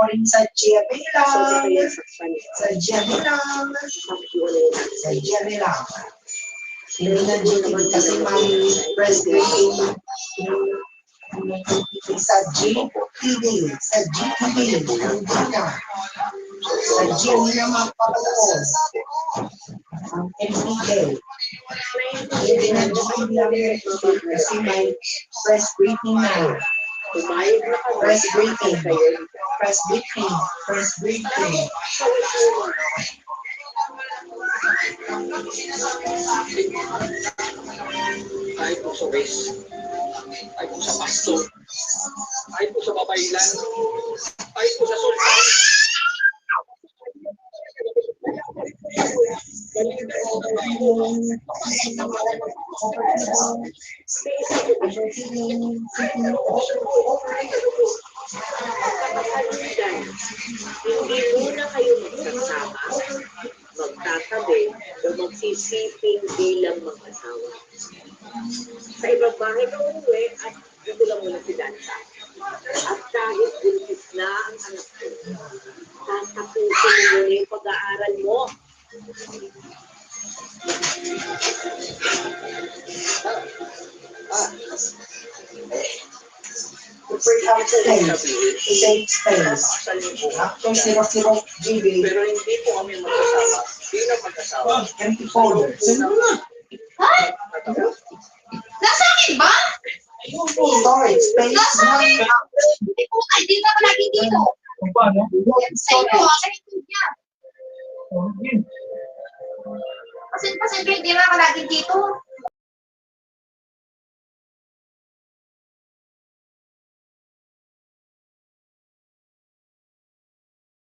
rin sadya bilang. Sadya bilang. Sadya bilang. Hindi na dito kasi may press greeting. Sa GTV. Sa GTV. Hindi na. Sadya nila magpapalawos. Ang MPK. Hindi na join lang kasi may press briefing na. Press briefing. Press briefing. Press briefing. Ay po sa base. Ay po sa pastor. Ay po sa babaylan. Ay po sa sultan. Hindi muna kayo magsasama, magtatabi o magsisiping bilang mag-asawa. Sa ibang bahay ka umuwi at dito lang muna si Dansa. At kahit buntis na ang anak ko, tatapusin mo muna yung pag-aaral mo. Safe space. After 00 GB. Pero hindi po kami magkasama. Bilang mag-asawa. Empty folder. Sino na? Ha? Nasa akin ba? Storage space. Nasa akin! Hindi ko, ay, di na lagi dito. Sa inyo, sa YouTube niya. Kasi hindi na lagi dito.